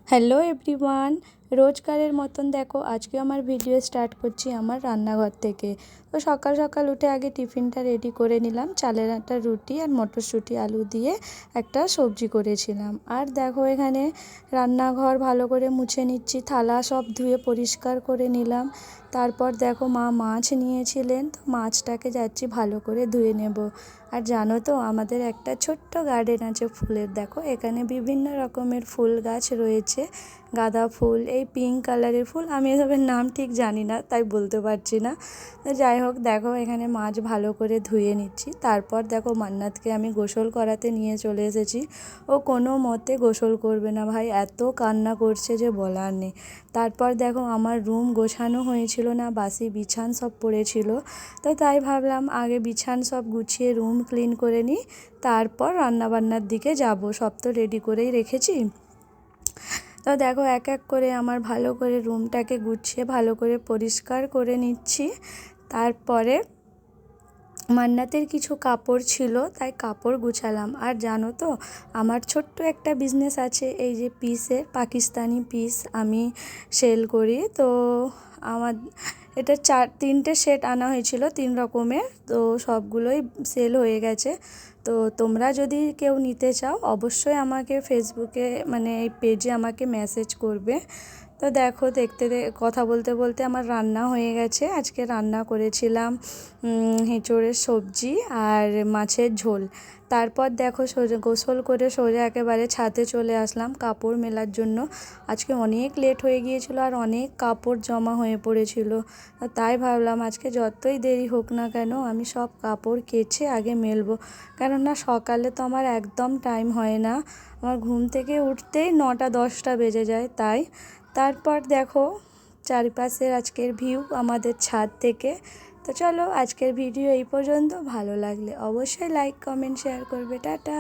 Hello everyone, রোজকারের মতন দেখো আজকে আমার ভিডিও স্টার্ট করছি আমার রান্নাঘর থেকে। তো সকাল সকাল উঠে আগে টিফিনটা রেডি করে নিলাম। চালের আটা রুটি আর মটরশুঁটি আলু দিয়ে একটা সবজি করেছিলাম। আর দেখো এখানে রান্নাঘর ভালো করে মুছে নিচ্ছি, থালা সব ধুয়ে পরিষ্কার করে নিলাম। তারপর দেখো মা মাছ নিয়েছিলেন, তো মাছটাকে যাচ্ছি ভালো করে ধুয়ে নেব। আর জানো তো আমাদের একটা ছোট্ট গার্ডেন আছে ফুলের। দেখো এখানে বিভিন্ন রকমের ফুল গাছ রয়েছে, গাঁদা ফুল, এই পিঙ্ক কালারের ফুল, আমি এসবের নাম ঠিক জানি না তাই বলতে পারছি না। তো যাই হোক দেখো এখানে মাছ ভালো করে ধুয়ে নিচ্ছি। তারপর দেখো মান্নাতকে আমি গোসল করাতে নিয়ে চলে এসেছি। ও কোনো মতে গোসল করবে না ভাই, এত কান্না করছে যে বলার নেই। তারপর দেখো আমার রুম গোছানো হয়েছিল না, বাসি বিছান সব পড়েছিল। তো তাই ভাবলাম আগে বিছান সব গুছিয়ে রুম ক্লিন করে নিই, তারপর রান্নাবান্নার দিকে যাব। সব তো রেডি করেই রেখেছি। তো দেখো এক এক করে আমার ভালো করে রুমটাকে গুছিয়ে ভালো করে পরিষ্কার করে নিচ্ছি। তারপরে মান্নাতের কিছু কাপড় ছিল তাই কাপড় গুছালাম। আর জানো তো আমার ছোট্ট একটা বিজনেস আছে, এই যে পিসের, পাকিস্তানি পিস আমি সেল করি। তো আমার এটা তিনটে সেট আনা হয়েছিল 3 রকমের, তো সবগুলোই সেল হয়ে গেছে। তো তোমরা যদি কেউ নিতে চাও অবশ্যই আমাকে ফেসবুকে মানে এই পেজে আমাকে মেসেজ করবে। তো দেখো দেখতে কথা বলতে বলতে আমার রান্না হয়ে গেছে। আজকে রান্না করেছিলাম এঁচোড়ের সবজি আর মাছের ঝোল। তারপর দেখো সোজা গোসল করে সোজা একেবারে ছাদে চলে আসলাম কাপড় মেলার জন্য। আজকে অনেক লেট হয়ে গিয়েছিল আর অনেক কাপড় জমা হয়ে পড়েছিল। তাই ভাবলাম আজকে যতই দেরি হোক না কেন আমি সব কাপড় কেচে আগে মেলবো, কেননা সকালে তো আমার একদম টাইম হয় না, আমার ঘুম থেকে উঠতেই 9টা-10টা বেজে যায়। তারপর দেখো চারিপাশের আজকের ভিউ আমাদের ছাদ থেকে। তো চলো আজকের ভিডিও এই পর্যন্ত, ভালো লাগলে অবশ্যই লাইক কমেন্ট শেয়ার করবে। টাটা।